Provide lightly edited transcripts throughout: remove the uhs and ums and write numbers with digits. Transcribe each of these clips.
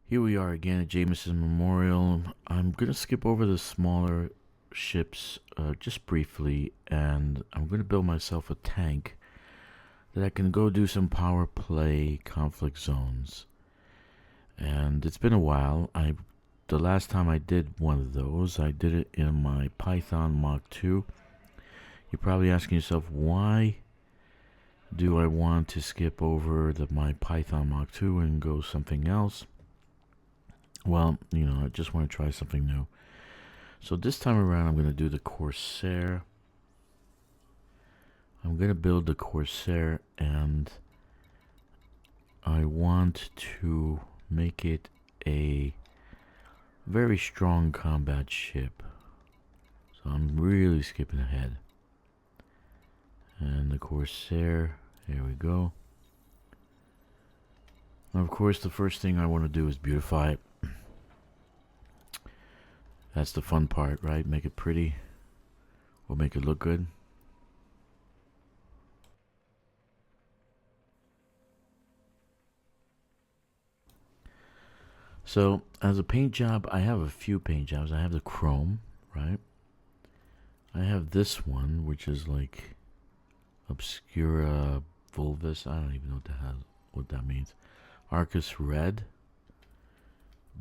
Here we are again at Jameson Memorial. I'm going to skip over the smaller ships just briefly, and I'm going to build myself a tank that I can go do some power play conflict zones. And it's been a while. The last time I did one of those, I did it in my Python Mach 2. You're probably asking yourself, why do I want to skip over my Python Mach 2 and go something else? Well, I just want to try something new. So this time around, I'm going to do the Corsair. I'm going to build the Corsair, and I want to make it a very strong combat ship. So I'm really skipping ahead. And the Corsair, here we go. Now, of course, the first thing I want to do is beautify it. That's the fun part, right? Make it pretty. Or make it look good. So, as a paint job, I have a few paint jobs. I have the chrome, right? I have this one, which is like Obscura Volvus. I don't even know what that means. Arcus Red.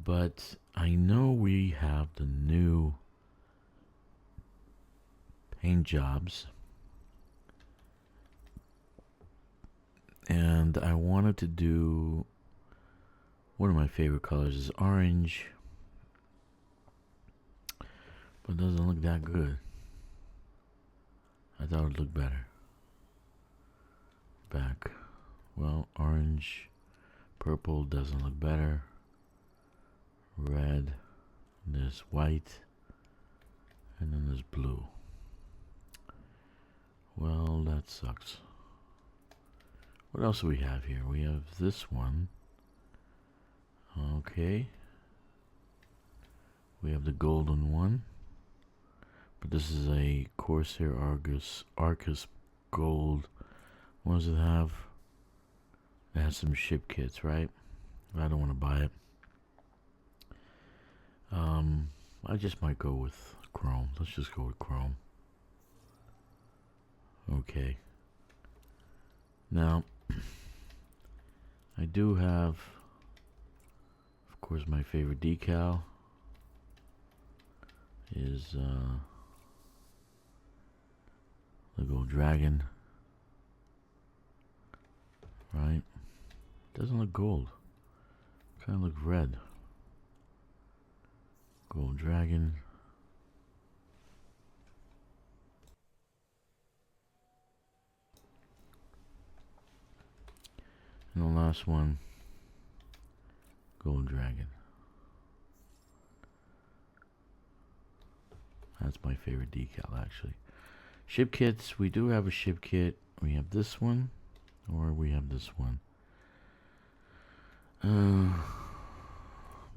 But I know we have the new paint jobs. And I wanted to do, one of my favorite colors is orange. But it doesn't look that good. I thought it would look better. Back. Well, orange, purple doesn't look better. Red, there's white, and then there's blue. Well, that sucks. What else do we have here? We have this one. Okay. We have the golden one. But this is a Corsair Arcus Gold. What does it have? It has some ship kits, right? I don't want to buy it. I just might go with chrome. Let's just go with chrome. Okay. Now, I do have, of course, my favorite decal is the gold dragon. Right? Doesn't look gold. Kind of look red. Gold dragon. And the last one, gold dragon. That's my favorite decal, actually. Ship kits, we do have a ship kit. We have this one, or we have this one.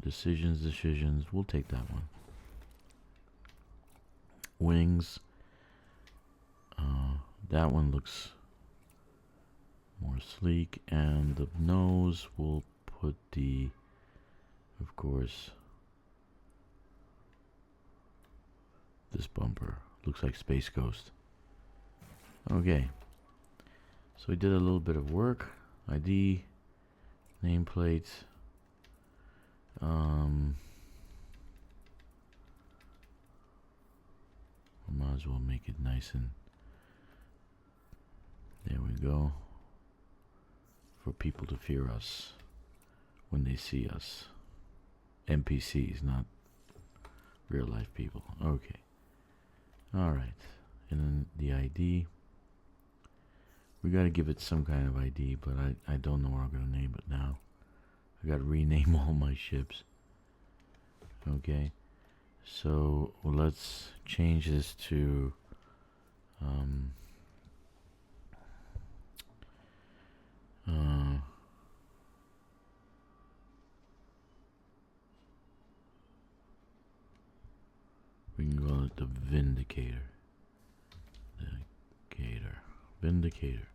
Decisions. We'll take that one. Wings. That one looks more sleek. And the nose, we'll put of course, this bumper. Looks like Space Ghost. Okay. So we did a little bit of work. ID. Nameplate. I might as well make it nice and there we go. For people to fear us when they see us. NPCs, not real life people. Okay. Alright. And then the ID. We gotta give it some kind of ID, but I don't know what I'm gonna name it now. I gotta rename all my ships. Okay. So let's change this to we can call it the Vindicator. Vindicator.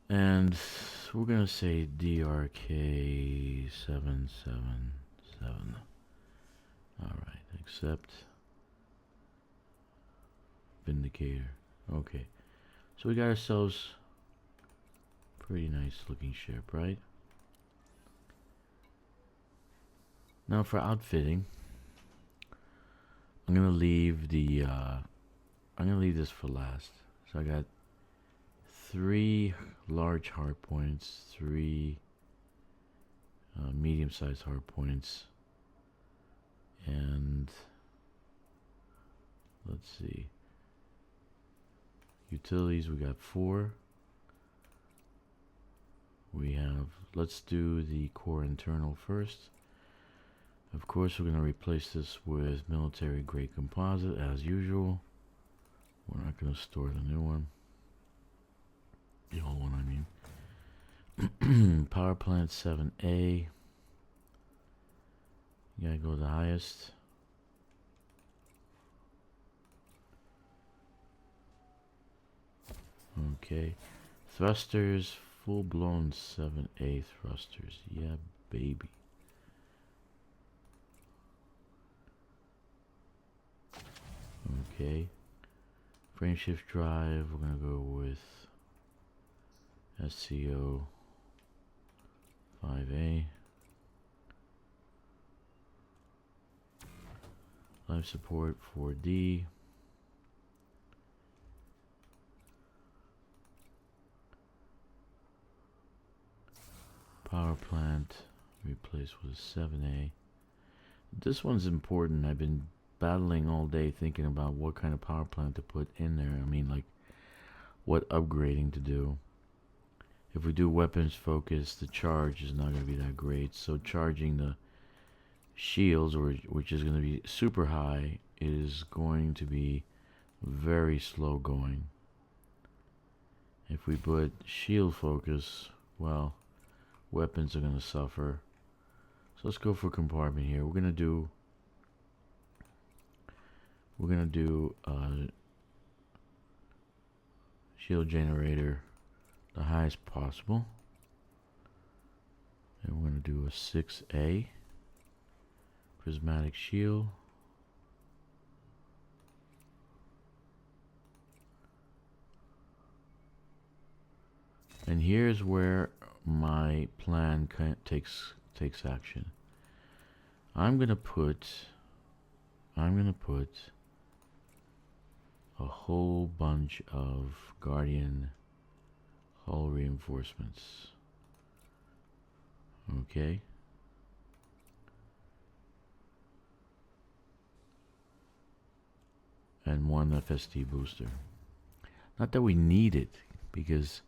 And we're gonna say DRK777. Alright, accept. Vindicator. Okay. So we got ourselves a pretty nice looking ship, right? Now for outfitting, I'm gonna leave the I'm gonna leave this for last. So I got 3 large hard points, 3 medium-sized hard points, and let's see. Utilities, we got 4. We have, let's do the core internal first. Of course, we're going to replace this with military grade composite as usual. We're not going to store the new one. The old one, I mean. Power plant 7A. You gotta go the highest. Okay. Thrusters, full blown 7A thrusters. Yeah, baby. Okay. Frame shift drive, we're gonna go with SCO 5A. Life support 4D. Power plant replaced with 7A. This one's important. I've been battling all day thinking about what kind of power plant to put in there. I mean, like, what upgrading to do. If we do weapons focus, the charge is not going to be that great. So charging the shields, which is going to be super high, is going to be very slow going. If we put shield focus, well, weapons are going to suffer. So let's go for compartment here. We're going to do shield generator the highest possible, and we're going to do a 6A prismatic shield. And here's where my plan takes action. I'm gonna put a whole bunch of Guardian hull reinforcements. Okay. And 1 FST booster. Not that we need it, because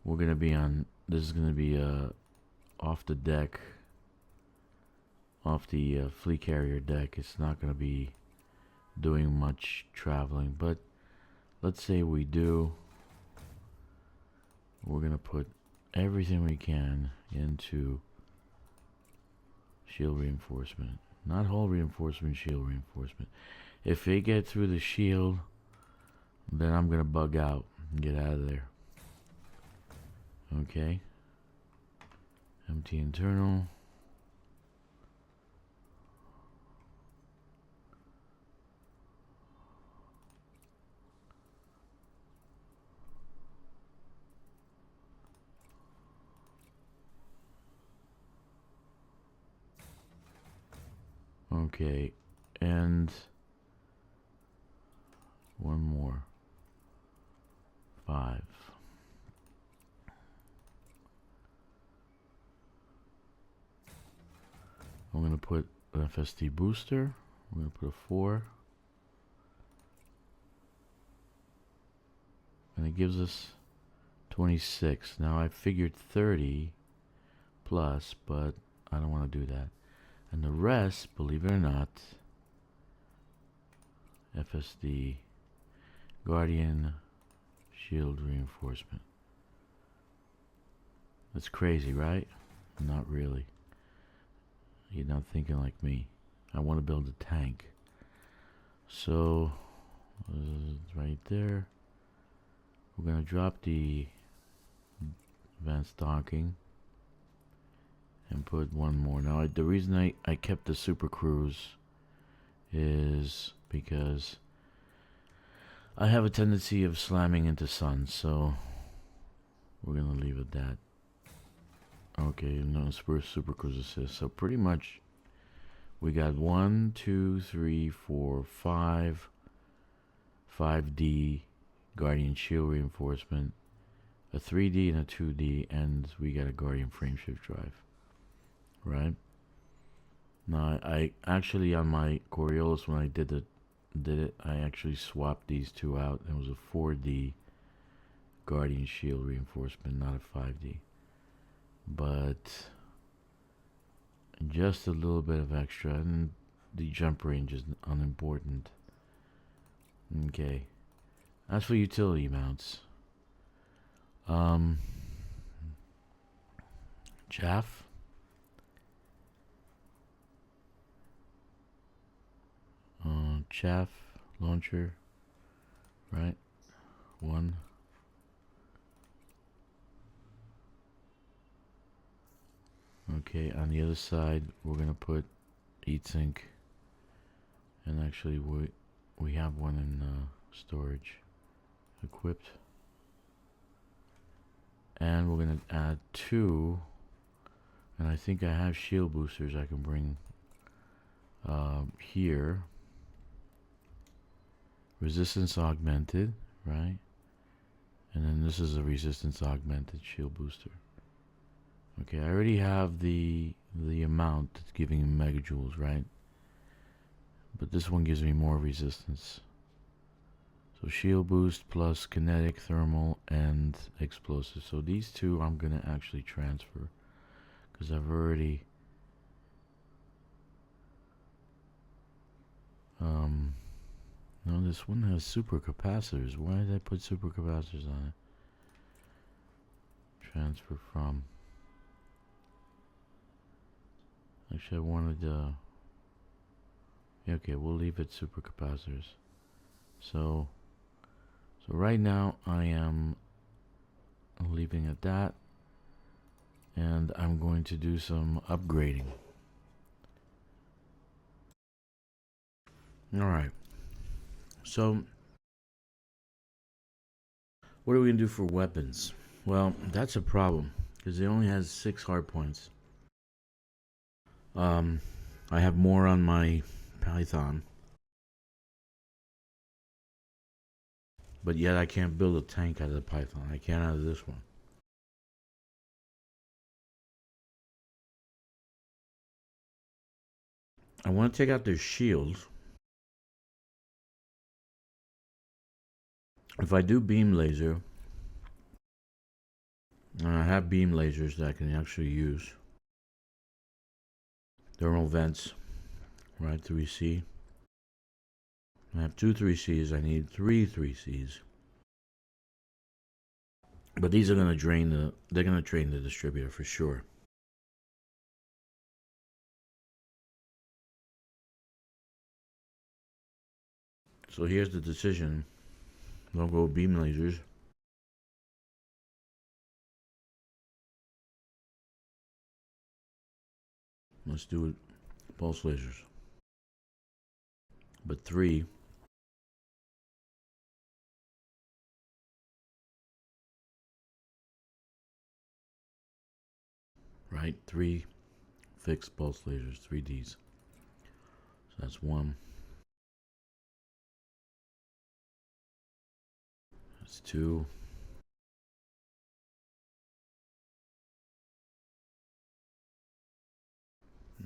we're gonna be on. This is gonna be off the deck, off the fleet carrier deck. It's not gonna be doing much traveling, but let's say we do. We're gonna put everything we can into shield reinforcement, not hull reinforcement, shield reinforcement. If they get through the shield, then I'm gonna bug out and get out of there. Okay. Empty internal. Okay, and one more. 5. I'm going to put an FST booster. I'm going to put a 4. And it gives us 26. Now I figured 30 plus, but I don't want to do that. And the rest, believe it or not, FSD, Guardian, Shield Reinforcement. That's crazy, right? Not really. You're not thinking like me. I want to build a tank. So, right there. We're going to drop the advanced docking, and put one more. Now, the reason I kept the Super Cruise is because I have a tendency of slamming into suns, so we're gonna leave it that. Okay, no Super Cruise assist. So pretty much we got 1, 2, 3, 4, 5D Guardian Shield reinforcement, a 3D and a 2D, and we got a Guardian frameshift drive. Right? Now I actually on my Coriolis when I did it, I actually swapped these two out. It was a 4D Guardian Shield reinforcement, not a 5D. But just a little bit of extra, and the jump range is unimportant. Okay. As for utility mounts, chaff, chaff launcher, right? One. Okay, on the other side, we're gonna put heatsink, and actually we have one in storage equipped, and we're gonna add 2, and I think I have shield boosters I can bring here. Resistance augmented, right? And then this is a resistance augmented shield booster. Okay, I already have the amount that's giving him megajoules, right? But this one gives me more resistance. So shield boost plus kinetic, thermal, and explosive. So these two I'm gonna actually transfer because I've already no, this one has super capacitors. Why did I put super capacitors on it? Transfer from. Actually, I wanted yeah, okay, we'll leave it super capacitors. So right now I am leaving it that, and I'm going to do some upgrading. All right. So what are we gonna do for weapons? Well, that's a problem because it only has 6 hard points. I have more on my Python, but yet I can't build a tank out of the Python. I can out of this one. I want to take out their shields. If I do beam laser, and I have beam lasers that I can actually use. Thermal vents, right? 3C. I have 2 3Cs. I need 3 3Cs. But these are going to drain the. They're going to drain the distributor for sure. So here's the decision. Don't go beam lasers. Let's do it pulse lasers. But 3. Right? 3 fixed pulse lasers, 3Ds. So that's 1. That's 2.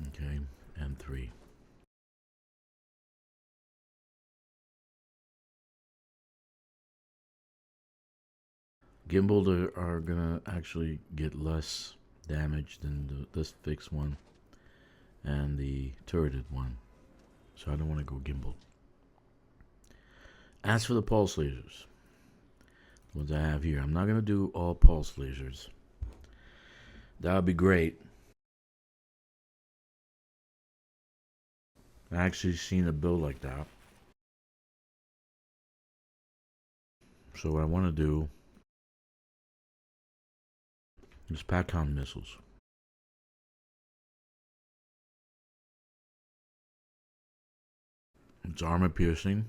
Okay, and 3. Gimbal are gonna actually get less damage than this fixed one and the turreted one, so I don't want to go gimbal. As for the pulse lasers, the ones I have here, I'm not gonna do all pulse lasers. That would be great. I actually seen a build like that. So what I want to do Just pack on missiles. It's armor piercing.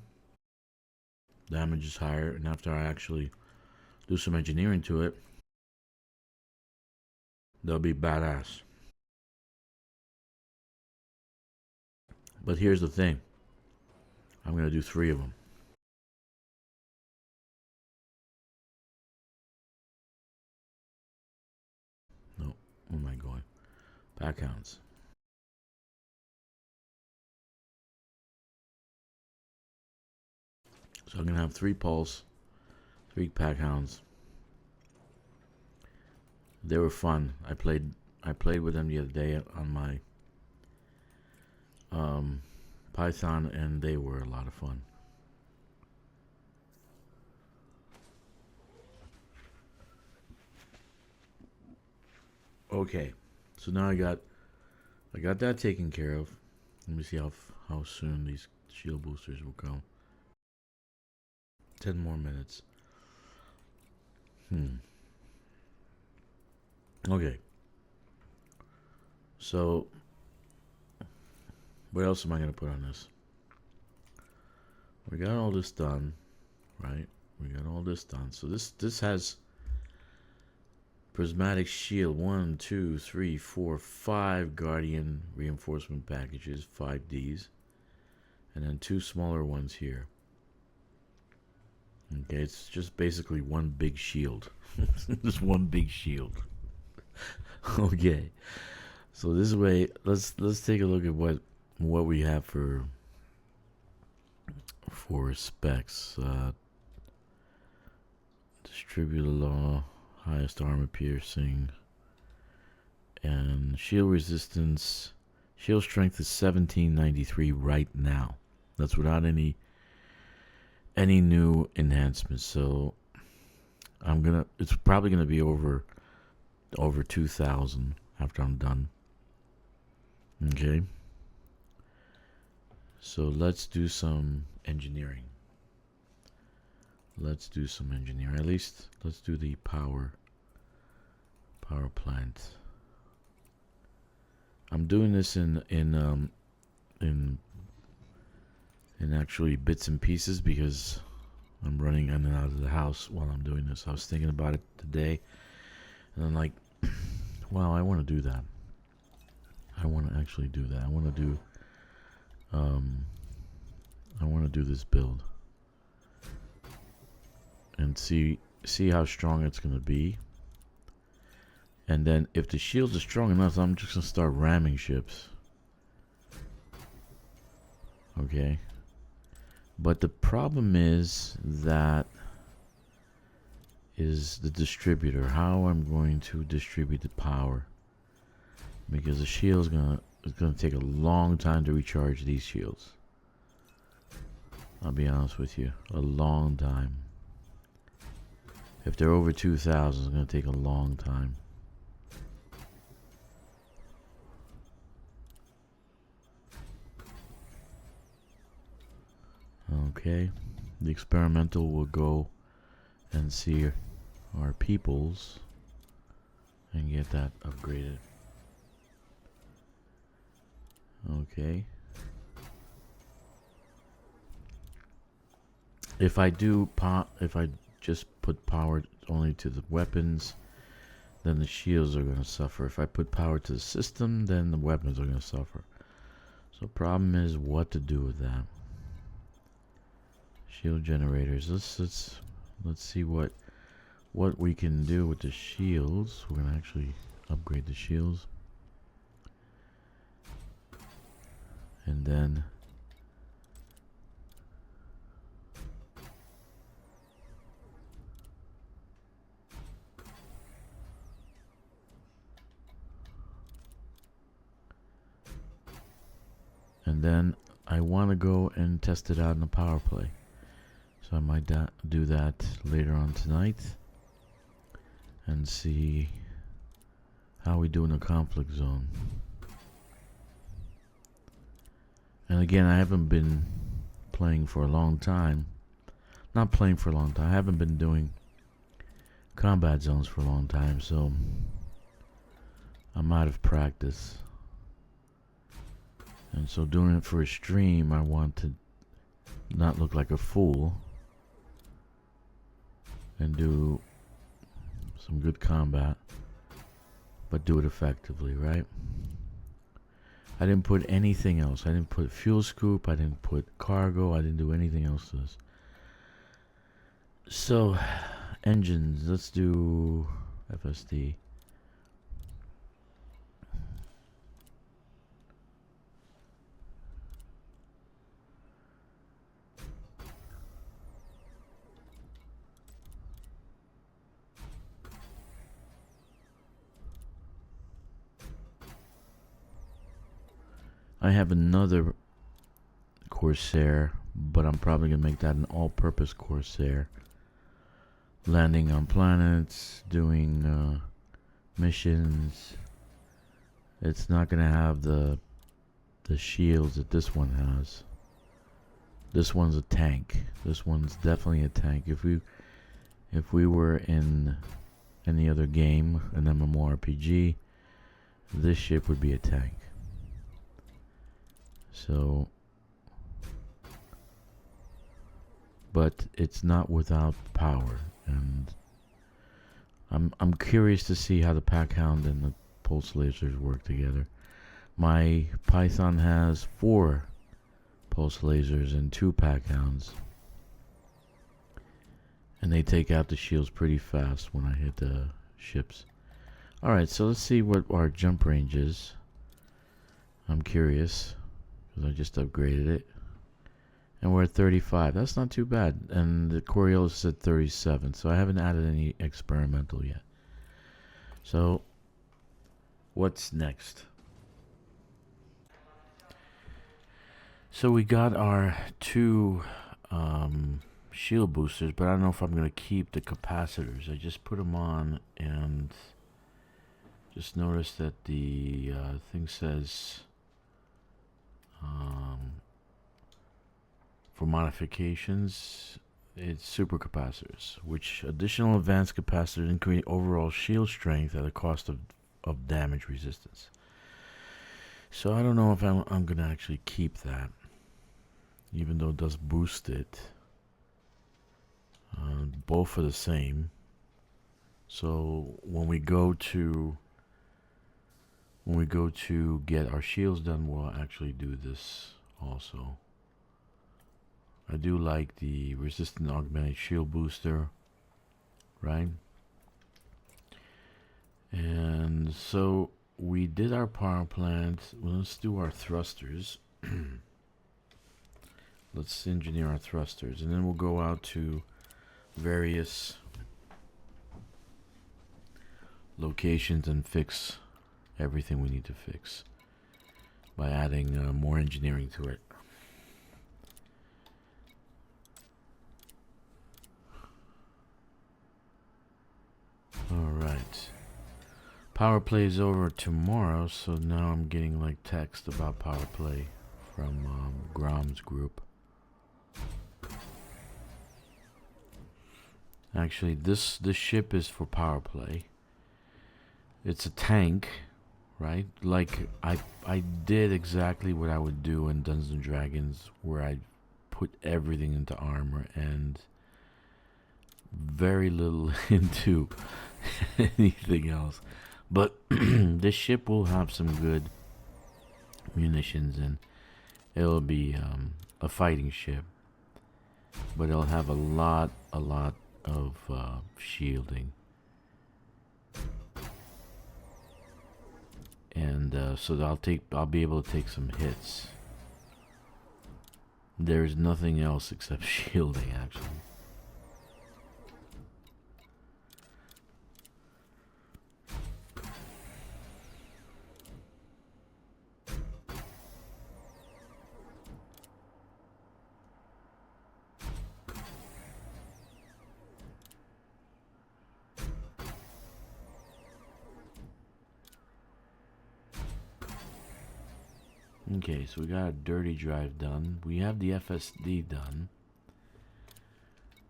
Damage is higher, and after I actually do some engineering to it, they'll be badass. But here's the thing. I'm going to do 3 of them. No, where am I going? Backhounds. So I'm going to have 3 pulse, 3 packhounds. They were fun. I played with them the other day on my Python, and they were a lot of fun. Okay, so now I got that taken care of. Let me see how soon these shield boosters will come. 10 more minutes. Okay. So, what else am I going to put on this? We got all this done, right? We got all this done. So this has prismatic shield 1, 2, 3, 4, 5 guardian reinforcement packages, 5Ds, and then 2 smaller ones here. Okay, it's just basically one big shield. Just one big shield. Okay, so this way, let's take a look at what we have for specs. Distributor law, highest armor piercing, and shield resistance. Shield strength is 1793 right now. That's without any new enhancements. So it's probably gonna be over 2,000 after I'm done. Okay. So let's do some engineering. At least let's do the power plant. I'm doing this in actually bits and pieces because I'm running in and out of the house while I'm doing this. I was thinking about it today, and I'm like, wow, I want to do that. I want to actually do that. I want to do this build and see how strong it's going to be. And then if the shields are strong enough, I'm just going to start ramming ships. Okay. But the problem is the distributor. How I'm going to distribute the power. Because the shield's it's gonna take a long time to recharge these shields. I'll be honest with you. A long time. If they're over 2,000, it's gonna take a long time. Okay, the experimental will go and see our peoples and get that upgraded. Okay. If I just put power only to the weapons, then the shields are going to suffer. If I put power to the system, then the weapons are going to suffer. So problem is what to do with that. Shield generators. Let's see what we can do with the shields. We're gonna actually upgrade the shields, and then I want to go and test it out in the power play. So I might do that later on tonight and see how we do in the conflict zone. And again, I haven't been playing for a long time. Not playing for a long time. I haven't been doing combat zones for a long time, so I'm out of practice. And so doing it for a stream, I want to not look like a fool and do some good combat, but do it effectively, right? I didn't put anything else. I didn't put fuel scoop. I didn't put cargo. I didn't do anything else to this. So, engines. Let's do FSD. I have another Corsair, but I'm probably going to make that an all-purpose Corsair. Landing on planets, doing missions. It's not going to have the shields that this one has. This one's a tank. This one's definitely a tank. If we were in any other game, an MMORPG, this ship would be a tank. So, but it's not without power, and I'm curious to see how the pack hound and the pulse lasers work together. My Python has 4 pulse lasers and 2 pack hounds, and they take out the shields pretty fast when I hit the ships. Alright, so let's see what our jump range is. I'm curious, because I just upgraded it. And we're at 35. That's not too bad. And the Coriolis is at 37. So I haven't added any experimental yet. So, what's next? So we got our 2 shield boosters, but I don't know if I'm going to keep the capacitors. I just put them on and just noticed that the thing says for modifications, it's super capacitors, which additional advanced capacitors increase overall shield strength at a cost of damage resistance. So I don't know if I'm going to actually keep that, even though it does boost it. Both are the same. So when we go to get our shields done, we'll actually do this also. I do like the resistant augmented shield booster, right? And so we did our power plant. Well, let's do our thrusters. Let's engineer our thrusters, and then we'll go out to various locations and fix everything we need to fix by adding more engineering to it. Alright. Power play is over tomorrow, so now I'm getting like text about power play from Grom's group. Actually, this ship is for power play. It's a tank, right? Like I did exactly what I would do in Dungeons and Dragons, where I put everything into armor and very little into anything else. But this ship will have some good munitions, and it'll be a fighting ship, but it'll have a lot of shielding, and so I'll be able to take some hits. There's nothing else except shielding, actually. Okay, so we got a dirty drive done. We have the FSD done.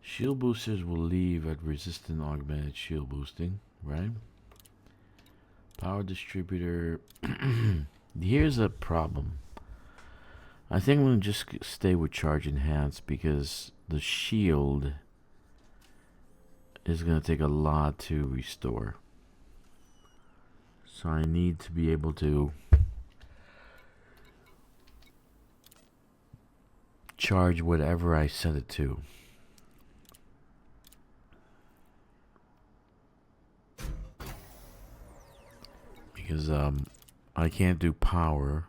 Shield boosters will leave at resistant augmented shield boosting, right? Power distributor. Here's a problem. I think I'm going to just stay with charge enhance because the shield is going to take a lot to restore. So I need to be able to charge whatever I set it to. Because I can't do power,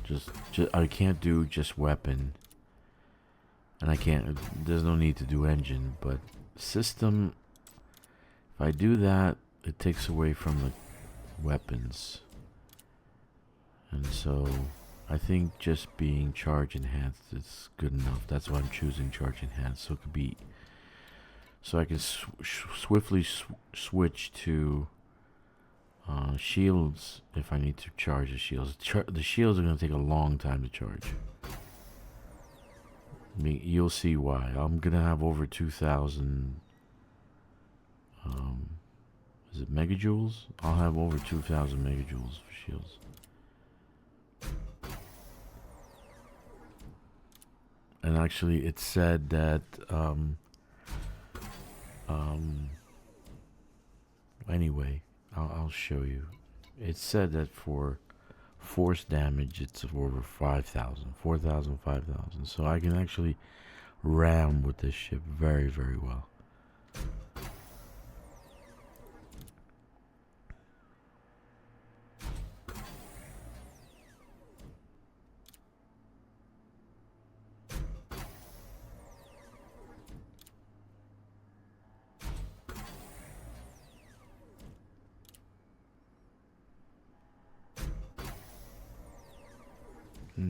just I can't do just weapon, and I can't. There's no need to do engine, but system. If I do that, it takes away from the weapons, and so I think just being charge enhanced is good enough. That's why I'm choosing charge enhanced, so it could be, so I can swiftly switch to shields if I need to charge the shields. The shields are going to take a long time to charge. You'll see why. I'm going to have over 2,000 is it megajoules? I'll have over 2,000 megajoules for shields. And actually it said that anyway, I'll show you. It said that for force damage it's over 5,000, 4,000, 5,000. So I can actually ram with this ship very, very well.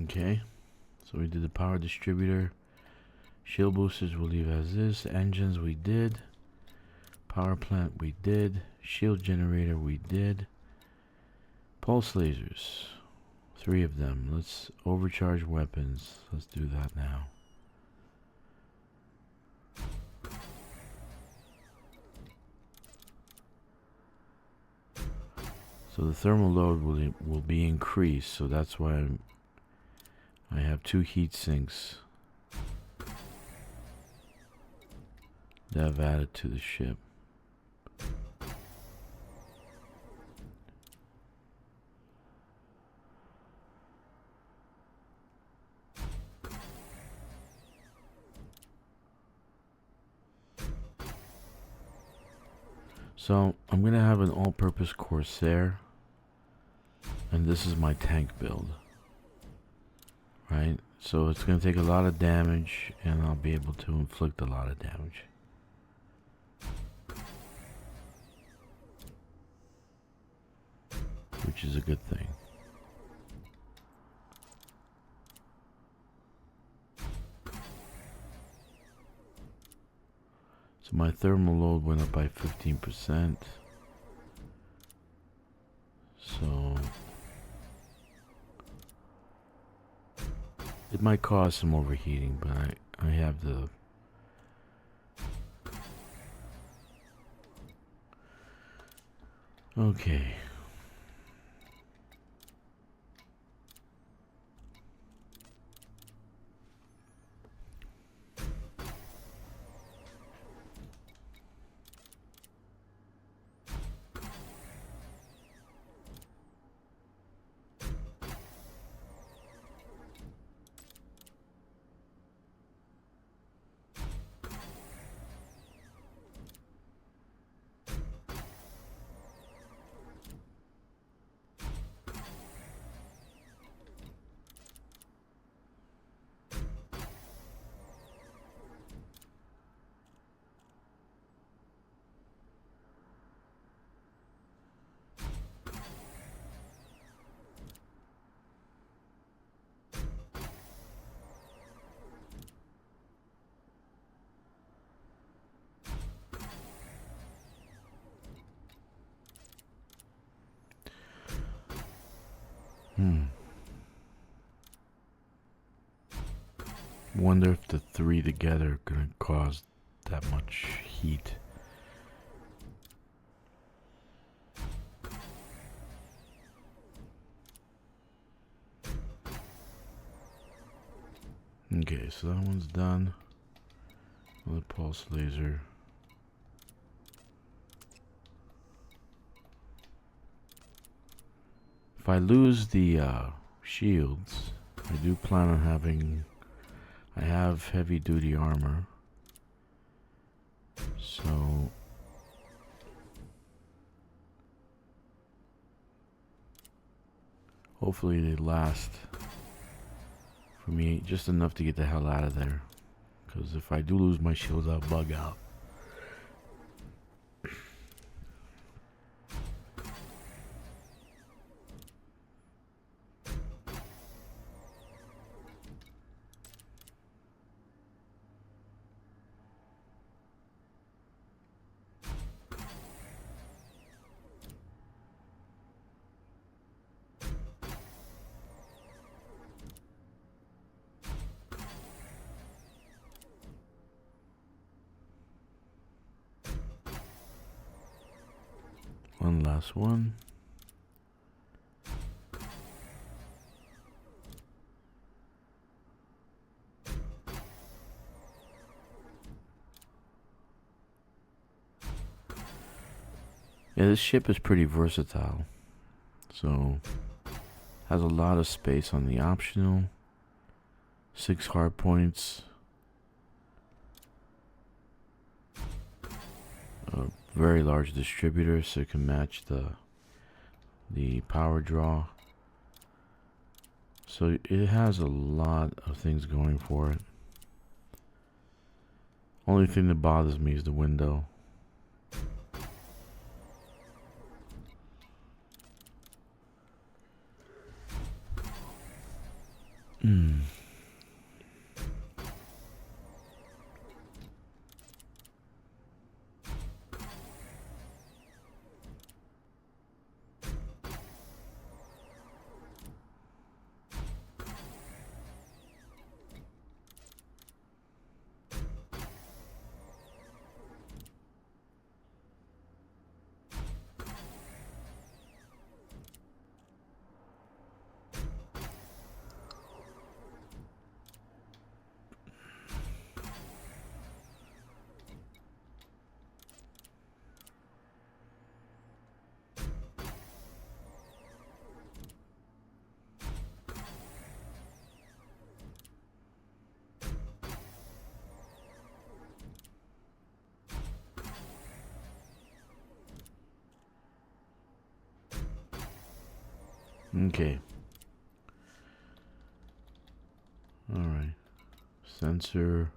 Okay, so we did the power distributor. Shield boosters we'll leave as is. Engines we did. Power plant we did. Shield generator we did. Pulse lasers, 3 of them. Let's overcharge weapons. Let's do that now. So the thermal load will be increased, so that's why I have 2 heat sinks that I've added to the ship. So I'm gonna have an all-purpose Corsair, and this is my tank build. Right, so it's going to take a lot of damage, and I'll be able to inflict a lot of damage. Which is a good thing. So my thermal load went up by 15%. So it might cause some overheating, but I have the okay. Wonder if the 3 together are gonna cause that much heat. Okay, so that one's done. Another pulse laser. If I lose the shields, I do plan on having... I have heavy duty armor. So... hopefully they last for me just enough to get the hell out of there. Because if I do lose my shields, I'll bug out. One last one. Yeah, this ship is pretty versatile. So, has a lot of space on the optional. 6 hard points. A very large distributor, so it can match the power draw. So it has a lot of things going for it. Only thing that bothers me is the window. Okay. Alright. Sensor.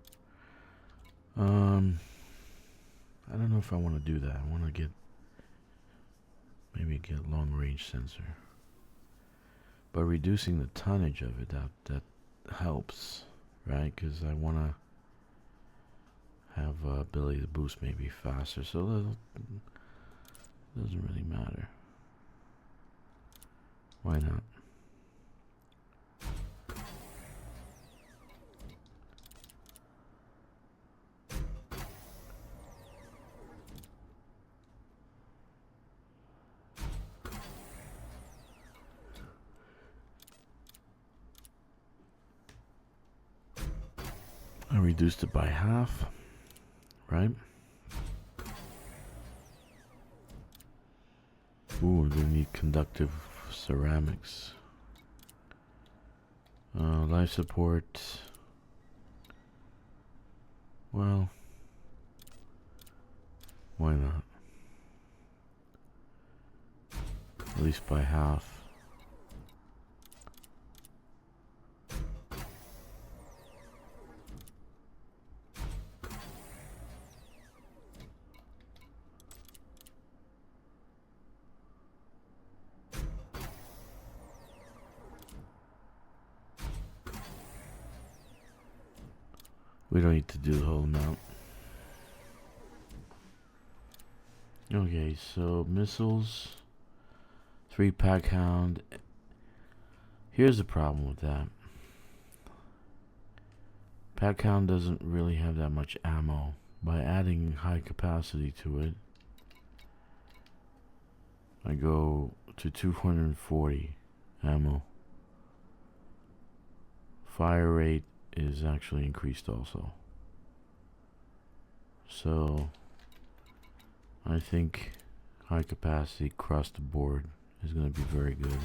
I don't know if I want to do that. I want to get... maybe get long range sensor. But reducing the tonnage of it, that helps. Right? Because I want to have ability to boost maybe faster. So that doesn't really matter. Why not? I reduced it by half, right? Ooh, we're gonna need conductive ceramics. Life support. Well, why not? At least by half. We don't need to do the whole amount. Okay, so missiles, 3 pack hound. Here's the problem with that. Pack hound doesn't really have that much ammo. By adding high capacity to it, I go to 240 ammo. Fire rate is actually increased also. So I think high capacity across the board is going to be very good.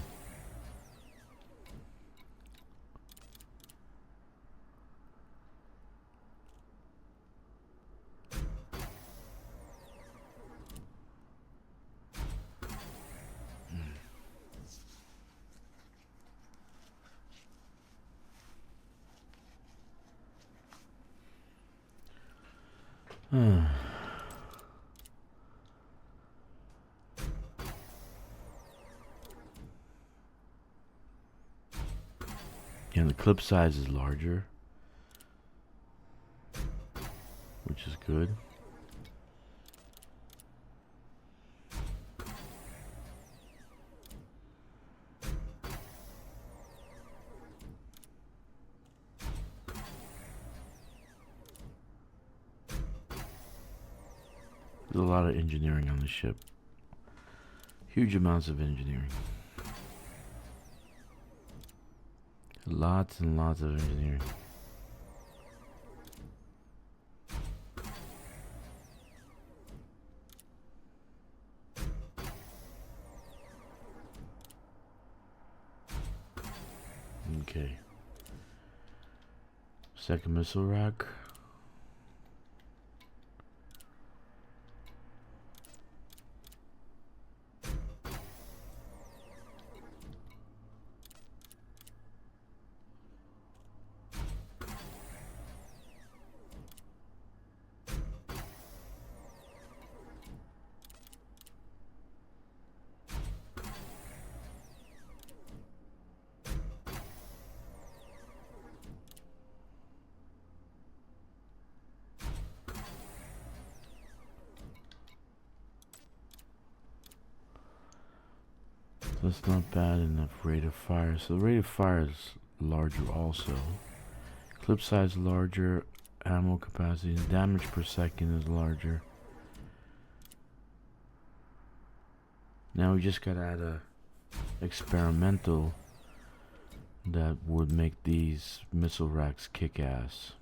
Yeah, the clip size is larger, which is good. There's a lot of engineering on the ship. Huge amounts of engineering. Lots and lots of engineering. Okay. Second missile rack. That's not bad enough. Rate of fire. So the rate of fire is larger also. Clip size larger. Ammo capacity. Damage per second is larger. Now we just gotta add a experimental that would make these missile racks kick ass.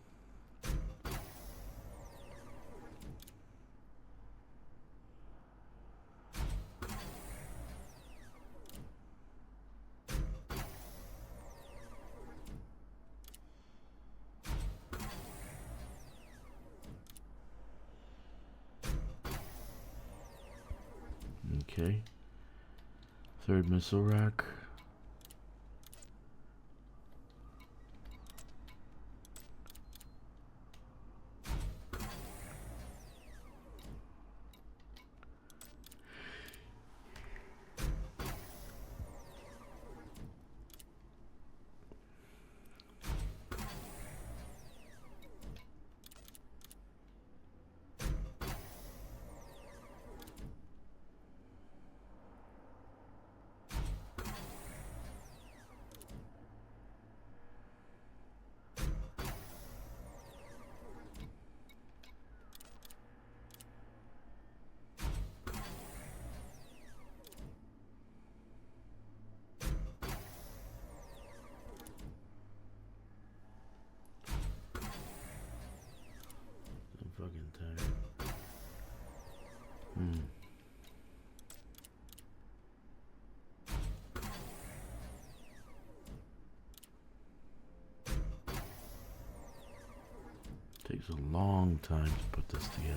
Okay. Third missile rack. Fucking tired. Takes a long time to put this together.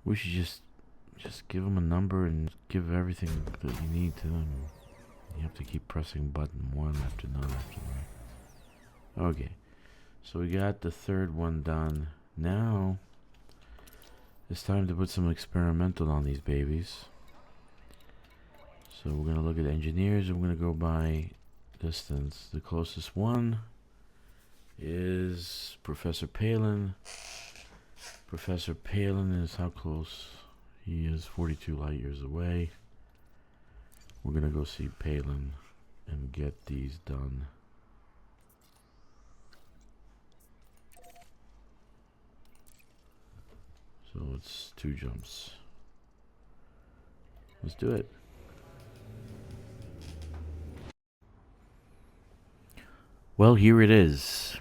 We should just give them a number and give everything that you need to them. You have to keep pressing button one after another after another. Okay. So we got the third one done. Now it's time to put some experimental on these babies. So we're gonna look at engineers and we're gonna go by distance. The closest one is Professor Palin. Professor Palin is how close? He is 42 light years away. We're gonna go see Palin and get these done. So it's 2 jumps. Let's do it. Well, here it is.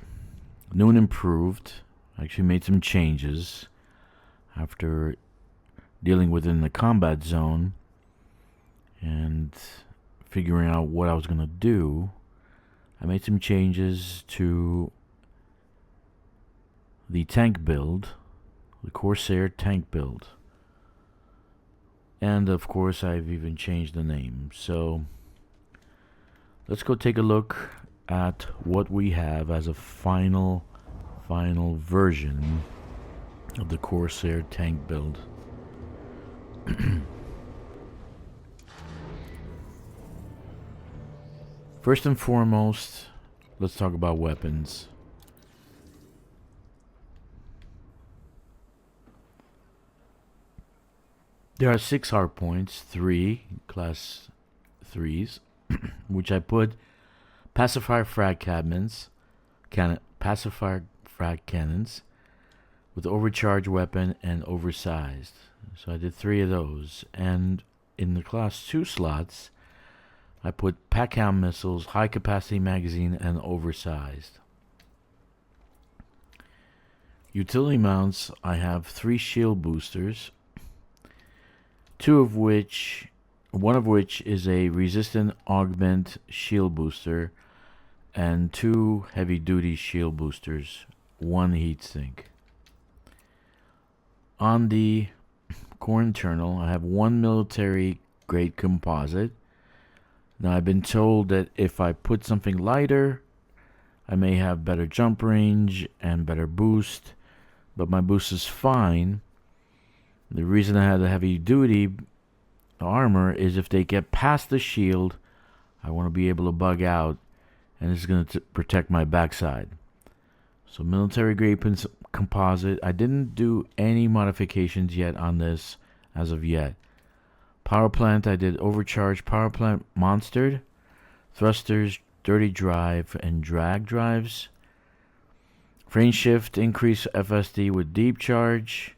New and improved. I actually made some changes after dealing within the combat zone and figuring out what I was going to do. I made some changes to the tank build, the Corsair tank build. And of course, I've even changed the name. So let's go take a look at what we have as a final version of the Corsair tank build. First and foremost, let's talk about weapons. There are 6 hard points, 3 class 3s, which I put pacifier frag cannons, with overcharged weapon and oversized. So I did 3 of those. And in the class 2 slots, I put pack hound missiles, high capacity magazine, and oversized. Utility mounts, I have 3 shield boosters, one of which is a resistant augment shield booster, and 2 heavy duty shield boosters, 1 heatsink. On the core internal, I have 1 military grade composite. Now I've been told that if I put something lighter, I may have better jump range and better boost, but my boost is fine. The reason I had the heavy duty armor is if they get past the shield, I want to be able to bug out, and it's going to protect my backside. So military grade composite. I didn't do any modifications yet on this as of yet. Power plant, I did overcharged power plant monstered, thrusters, dirty drive, and drag drives. Frame shift, increase FSD with deep charge.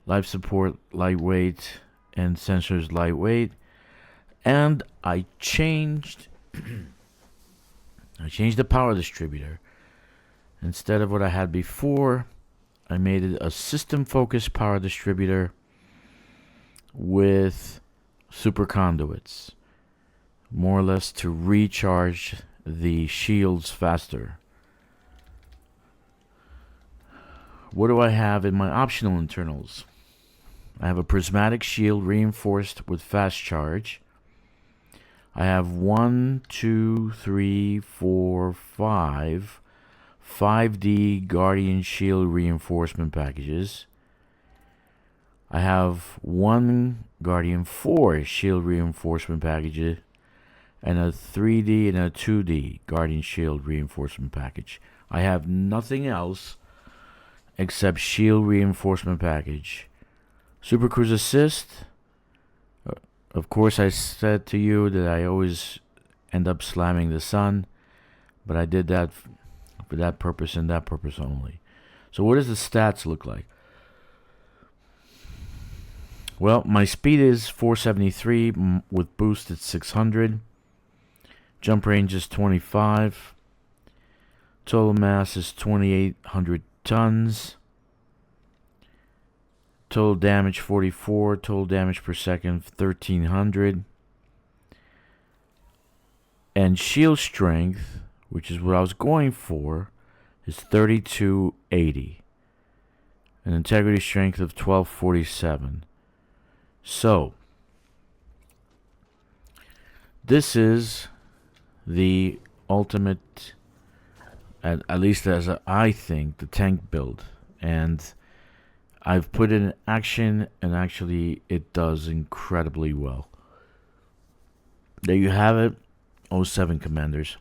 Life support lightweight, and sensors lightweight. And I changed the power distributor. Instead of what I had before, I made it a system focused power distributor with super conduits, more or less to recharge the shields faster. What do I have in my optional internals? I have a prismatic shield reinforced with fast charge. I have 5D Guardian Shield reinforcement packages. I have 1 Guardian 4 Shield reinforcement package and a 3D and a 2D Guardian Shield reinforcement package. I have nothing else except Shield reinforcement package. Super Cruise Assist. Of course, I said to you that I always end up slamming the sun, but I did that for that purpose and that purpose only. So what does the stats look like? Well, my speed is 473 with boost at 600. Jump range is 25. Total mass is 2,800 tons. Total damage 44. Total damage per second 1,300. And shield strength, which is what I was going for, is 3,280. An integrity strength of 1,247. So, this is the ultimate, at least as I think, the tank build. And I've put it in action, and actually it does incredibly well. There you have it, 07 Commanders.